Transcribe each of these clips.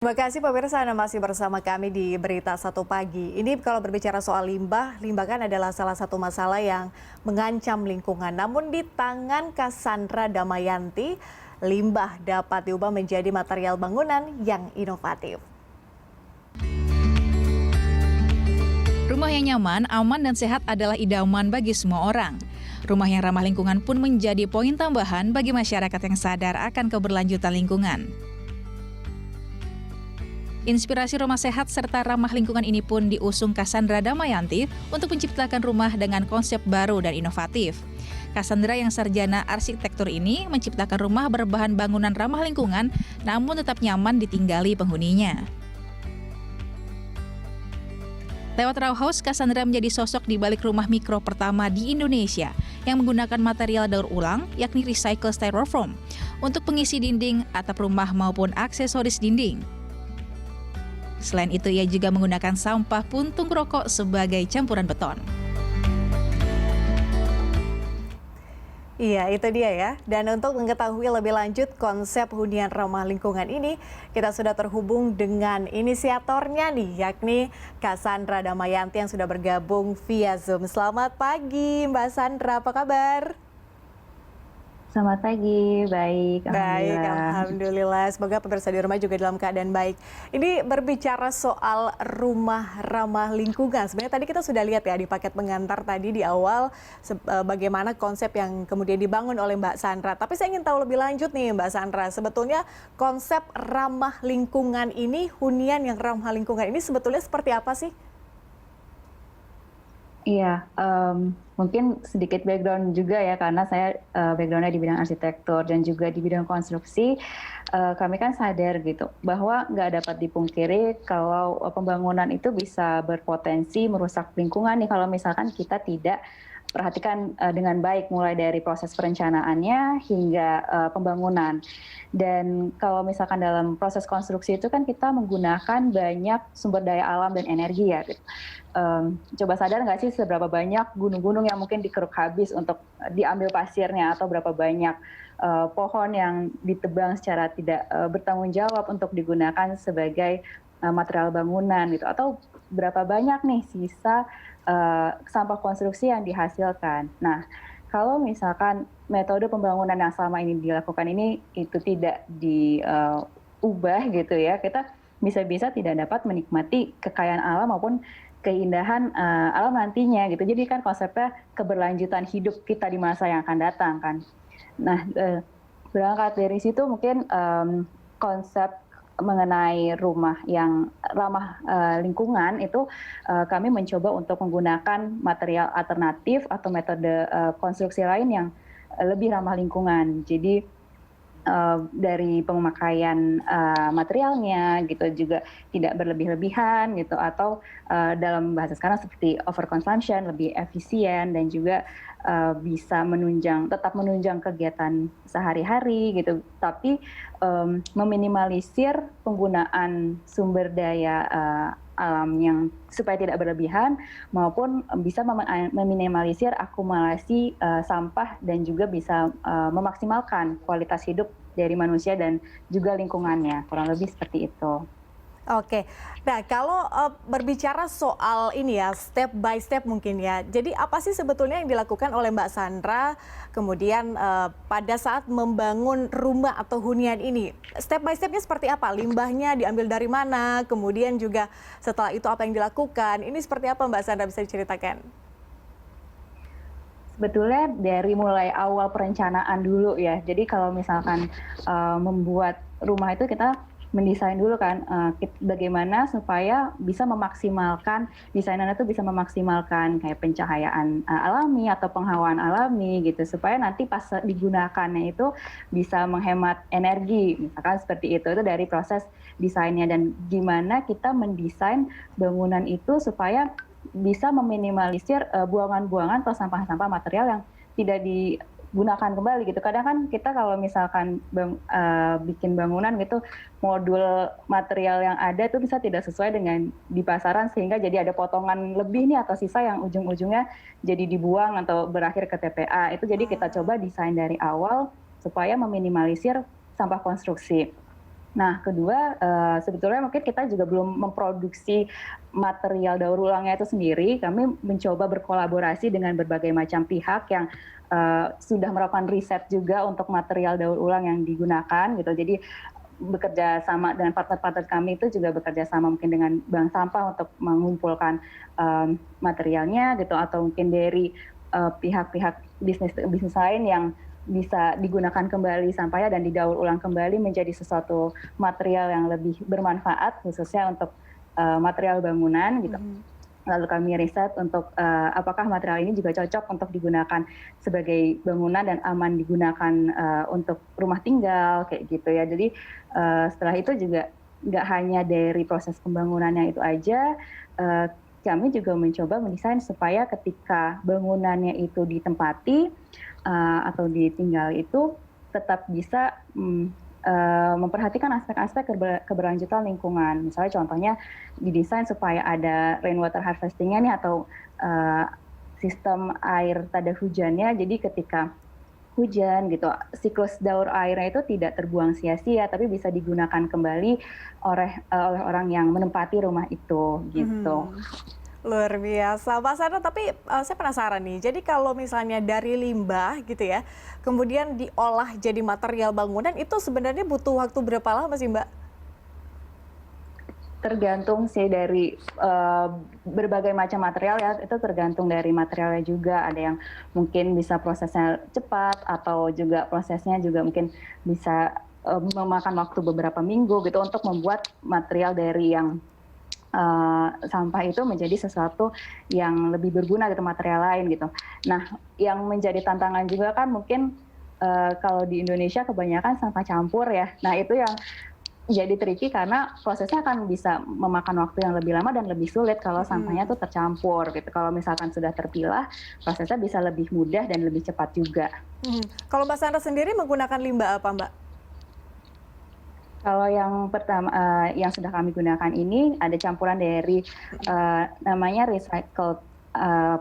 Terima kasih pemirsa, Anda masih bersama kami di Berita Satu Pagi. Ini kalau berbicara soal limbah, limbah kan adalah salah satu masalah yang mengancam lingkungan. Namun di tangan Cassandra Damayanti, limbah dapat diubah menjadi material bangunan yang inovatif. Rumah yang nyaman, aman, dan sehat adalah idaman bagi semua orang. Rumah yang ramah lingkungan pun menjadi poin tambahan bagi masyarakat yang sadar akan keberlanjutan lingkungan. Inspirasi rumah sehat serta ramah lingkungan ini pun diusung Cassandra Damayanti untuk menciptakan rumah dengan konsep baru dan inovatif. Cassandra yang sarjana arsitektur ini menciptakan rumah berbahan bangunan ramah lingkungan namun tetap nyaman ditinggali penghuninya. Lewat Row House, Cassandra menjadi sosok di balik rumah mikro pertama di Indonesia yang menggunakan material daur ulang, yakni recycle styrofoam, untuk pengisi dinding, atap rumah maupun aksesoris dinding. Selain itu, ia juga menggunakan sampah puntung rokok sebagai campuran beton. Iya, itu dia ya. Dan untuk mengetahui lebih lanjut konsep hunian ramah lingkungan ini, kita sudah terhubung dengan inisiatornya nih, yakni Cassandra Damayanti yang sudah bergabung via Zoom. Selamat pagi Mbak Sandra, apa kabar? Selamat pagi, baik, Baik, alhamdulillah. alhamdulillah. Semoga pemirsa di rumah juga dalam keadaan baik. Ini berbicara soal rumah ramah lingkungan. Sebenarnya tadi kita sudah lihat ya di paket pengantar tadi di awal bagaimana konsep yang kemudian dibangun oleh Mbak Sandra. Tapi saya ingin tahu lebih lanjut nih Mbak Sandra. Sebetulnya konsep ramah lingkungan ini, hunian yang ramah lingkungan ini sebetulnya seperti apa sih? Iya, mungkin sedikit background juga ya, karena saya background-nya di bidang arsitektur dan juga di bidang konstruksi. Kami kan sadar gitu, bahwa nggak dapat dipungkiri kalau pembangunan itu bisa berpotensi merusak lingkungan nih kalau misalkan kita tidak perhatikan dengan baik, mulai dari proses perencanaannya hingga pembangunan. Dan kalau misalkan dalam proses konstruksi itu kan kita menggunakan banyak sumber daya alam dan energi ya, gitu. Coba sadar nggak sih seberapa banyak gunung-gunung yang mungkin dikeruk habis untuk diambil pasirnya, atau berapa banyak pohon yang ditebang secara tidak bertanggung jawab untuk digunakan sebagai material bangunan gitu, atau berapa banyak nih sisa sampah konstruksi yang dihasilkan. Nah, kalau misalkan metode pembangunan yang selama ini dilakukan ini itu tidak diubah gitu ya, kita bisa-bisa tidak dapat menikmati kekayaan alam maupun keindahan alam nantinya gitu. Jadi kan konsepnya keberlanjutan hidup kita di masa yang akan datang kan. Nah, berangkat dari situ mungkin konsep mengenai rumah yang ramah lingkungan itu kami mencoba untuk menggunakan material alternatif atau metode konstruksi lain yang lebih ramah lingkungan. Jadi dari pemakaian materialnya gitu juga tidak berlebih-lebihan gitu, atau dalam bahasa sekarang seperti overconsumption, lebih efisien, dan juga bisa tetap menunjang kegiatan sehari-hari gitu, tapi meminimalisir penggunaan sumber daya alam yang supaya tidak berlebihan, maupun bisa meminimalisir akumulasi sampah, dan juga bisa memaksimalkan kualitas hidup dari manusia dan juga lingkungannya, kurang lebih seperti itu. Oke, nah kalau berbicara soal ini ya, step by step mungkin ya. Jadi apa sih sebetulnya yang dilakukan oleh Mbak Sandra kemudian pada saat membangun rumah atau hunian ini? Step by stepnya seperti apa? Limbahnya diambil dari mana? Kemudian juga setelah itu apa yang dilakukan? Ini seperti apa Mbak Sandra, bisa diceritakan? Sebetulnya dari mulai awal perencanaan dulu ya. Jadi kalau misalkan membuat rumah itu kita mendesain dulu kan, bagaimana supaya bisa memaksimalkan, desainernya itu bisa memaksimalkan kayak pencahayaan alami atau penghawaan alami gitu, supaya nanti pas digunakannya itu bisa menghemat energi, misalkan seperti itu dari proses desainnya. Dan gimana kita mendesain bangunan itu supaya bisa meminimalisir buangan-buangan atau sampah-sampah material yang tidak digunakan kembali gitu. Kadang kan kita kalau misalkan bikin bangunan gitu, modul material yang ada itu bisa tidak sesuai dengan di pasaran, sehingga jadi ada potongan lebih nih atau sisa yang ujung-ujungnya jadi dibuang atau berakhir ke TPA. Itu jadi kita coba desain dari awal supaya meminimalisir sampah konstruksi. Nah, kedua, sebetulnya mungkin kita juga belum memproduksi material daur ulangnya itu sendiri. Kami mencoba berkolaborasi dengan berbagai macam pihak yang sudah melakukan riset juga untuk material daur ulang yang digunakan gitu. Jadi bekerja sama dengan partner-partner kami itu juga bekerja sama mungkin dengan bank sampah untuk mengumpulkan materialnya gitu, atau mungkin dari pihak-pihak bisnis lain yang bisa digunakan kembali sampahnya dan didaur ulang kembali menjadi sesuatu material yang lebih bermanfaat, khususnya untuk material bangunan gitu. Lalu kami riset untuk apakah material ini juga cocok untuk digunakan sebagai bangunan dan aman digunakan untuk rumah tinggal kayak gitu ya. Jadi setelah itu juga nggak hanya dari proses pembangunannya itu aja, kami juga mencoba mendesain supaya ketika bangunannya itu ditempati atau ditinggal itu tetap bisa memperhatikan aspek-aspek keberlanjutan lingkungan. Misalnya contohnya didesain supaya ada rainwater harvesting-nya nih, atau sistem air tada hujannya. Jadi ketika hujan gitu, siklus daur airnya itu tidak terbuang sia-sia, tapi bisa digunakan kembali oleh orang yang menempati rumah itu gitu. Luar biasa, Mbak Sandra. Tapi saya penasaran nih, jadi kalau misalnya dari limbah gitu ya, kemudian diolah jadi material bangunan, itu sebenarnya butuh waktu berapa lama sih, Mbak? Tergantung sih dari berbagai macam material ya, itu tergantung dari materialnya juga. Ada yang mungkin bisa prosesnya cepat, atau juga prosesnya juga mungkin bisa memakan waktu beberapa minggu gitu untuk membuat material dari yang sampah itu menjadi sesuatu yang lebih berguna gitu, material lain gitu. Nah, yang menjadi tantangan juga kan mungkin kalau di Indonesia kebanyakan sampah campur ya. Nah, itu yang jadi tricky karena prosesnya akan bisa memakan waktu yang lebih lama dan lebih sulit kalau sampahnya tuh tercampur gitu. Kalau misalkan sudah terpilah, prosesnya bisa lebih mudah dan lebih cepat juga. Kalau Mbak Sandra sendiri menggunakan limbah apa, Mbak? Kalau yang pertama yang sudah kami gunakan ini ada campuran dari namanya recycled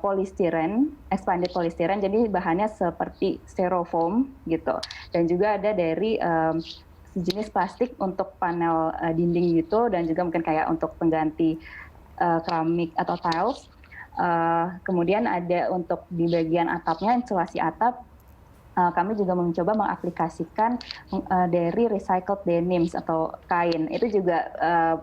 polystyrene, expanded polystyrene. Jadi bahannya seperti styrofoam gitu. Dan juga ada dari sejenis plastik untuk panel dinding gitu, dan juga mungkin kayak untuk pengganti keramik atau tiles. Kemudian ada untuk di bagian atapnya, insulasi atap. Kami juga mencoba mengaplikasikan dari recycled denims atau kain. Itu juga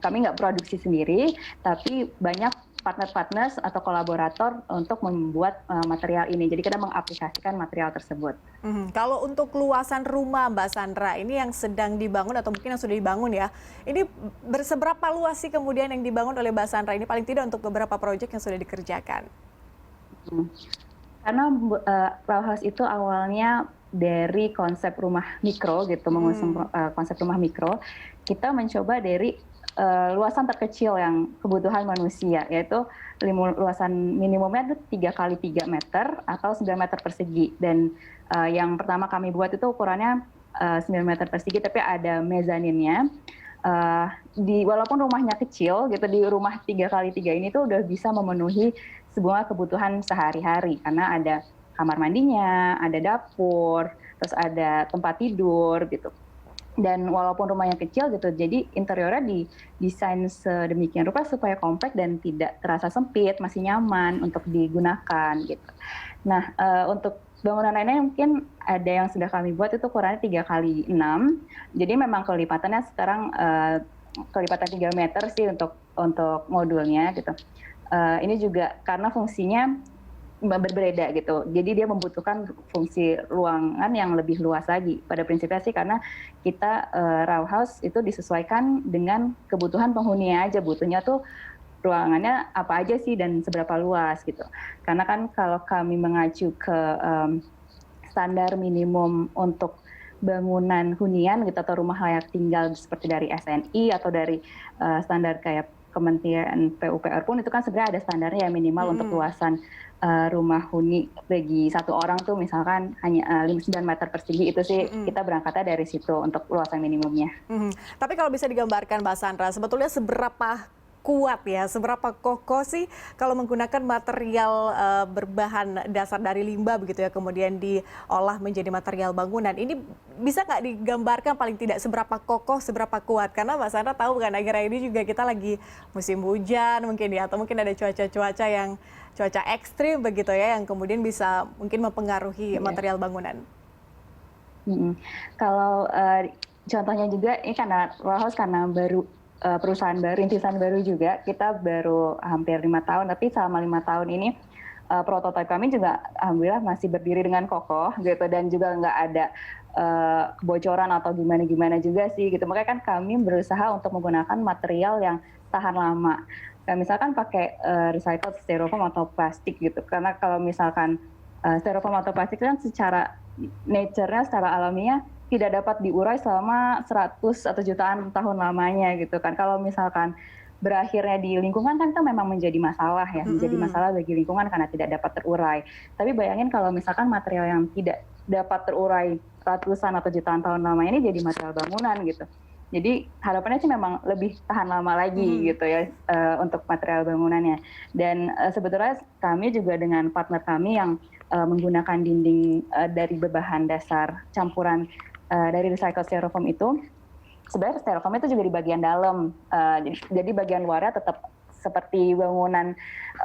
kami nggak produksi sendiri, tapi banyak partner-partners atau kolaborator untuk membuat material ini. Jadi kita mengaplikasikan material tersebut. Kalau untuk luasan rumah Mbak Sandra, ini yang sedang dibangun atau mungkin yang sudah dibangun ya, ini berseberapa luas sih kemudian yang dibangun oleh Mbak Sandra ini, paling tidak untuk beberapa proyek yang sudah dikerjakan? Karena Rauhaus itu awalnya dari konsep rumah mikro gitu, mengusung konsep rumah mikro, kita mencoba dari luasan terkecil yang kebutuhan manusia, yaitu luasan minimumnya itu 3 kali 3 meter atau 9 meter persegi. Dan yang pertama kami buat itu ukurannya 9 meter persegi, tapi ada mezaninnya. Walaupun rumahnya kecil gitu, di rumah 3 kali 3 ini tuh udah bisa memenuhi semua kebutuhan sehari-hari, karena ada kamar mandinya, ada dapur, terus ada tempat tidur gitu. Dan walaupun rumahnya kecil gitu, jadi interiornya didesain sedemikian rupa supaya kompak dan tidak terasa sempit, masih nyaman untuk digunakan gitu. Nah, untuk bangunan lainnya mungkin ada yang sudah kami buat itu ukurannya 3 kali 6. Jadi memang kelipatannya sekarang kelipatan 3 meter sih untuk modulnya gitu. Ini juga karena fungsinya berbeda gitu. Jadi dia membutuhkan fungsi ruangan yang lebih luas lagi. Pada prinsipnya sih karena kita Rauhaus itu disesuaikan dengan kebutuhan penghuninya aja, butuhnya tuh ruangannya apa aja sih dan seberapa luas gitu. Karena kan kalau kami mengacu ke standar minimum untuk bangunan hunian gitu atau rumah layak tinggal seperti dari SNI atau dari standar kayak Kementerian PUPR pun, itu kan sebenarnya ada standarnya ya, minimal untuk luasan rumah huni bagi satu orang tuh misalkan hanya 9 meter persegi. Itu sih kita berangkatnya dari situ untuk luasan minimumnya. Tapi kalau bisa digambarkan Mbak Sandra, sebetulnya seberapa kuat ya, seberapa kokoh sih kalau menggunakan material berbahan dasar dari limbah begitu ya, kemudian diolah menjadi material bangunan. Ini bisa nggak digambarkan paling tidak seberapa kokoh, seberapa kuat? Karena Mbak Sandra tahu kan akhir-akhir ini juga kita lagi musim hujan mungkin ya, atau mungkin ada cuaca ekstrim begitu ya, yang kemudian bisa mungkin mempengaruhi material bangunan. Kalau contohnya juga ini karena Royal House karena baru perusahaan baru, rintisan baru juga, kita baru hampir 5 tahun, tapi selama 5 tahun ini prototipe kami juga alhamdulillah masih berdiri dengan kokoh gitu, dan juga nggak ada kebocoran atau gimana-gimana juga sih gitu. Makanya kan kami berusaha untuk menggunakan material yang tahan lama. Kayak misalkan pakai recycled styrofoam atau plastik gitu, karena kalau misalkan styrofoam atau plastik kan secara nature-nya, secara alaminya tidak dapat diurai selama 100 atau jutaan tahun lamanya gitu kan. Kalau misalkan berakhirnya di lingkungan kan itu memang menjadi masalah ya, menjadi masalah bagi lingkungan karena tidak dapat terurai. Tapi bayangin kalau misalkan material yang tidak dapat terurai ratusan atau jutaan tahun lamanya ini jadi material bangunan gitu. Jadi harapannya sih memang lebih tahan lama lagi gitu ya untuk material bangunannya. Dan sebetulnya kami juga dengan partner kami yang menggunakan dinding dari berbahan dasar campuran dari recycled styrofoam itu, sebenarnya styrofoam itu juga di bagian dalam, jadi bagian luarnya tetap seperti bangunan,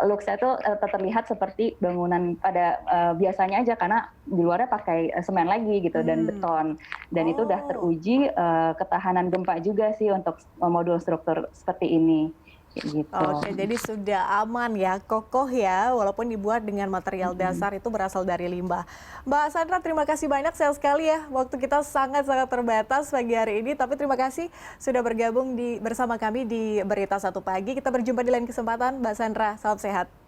looks-nya itu tetap terlihat seperti bangunan pada biasanya aja, karena di luarnya pakai semen lagi gitu dan beton, dan itu udah teruji ketahanan gempa juga sih untuk modul struktur seperti ini. Gitu. Oke, jadi sudah aman ya, kokoh ya, walaupun dibuat dengan material dasar itu berasal dari limbah. Mbak Sandra, terima kasih banyak, sayang sekali ya, waktu kita sangat-sangat terbatas pagi hari ini, tapi terima kasih sudah bergabung bersama kami di Berita Satu Pagi. Kita berjumpa di lain kesempatan, Mbak Sandra, salam sehat.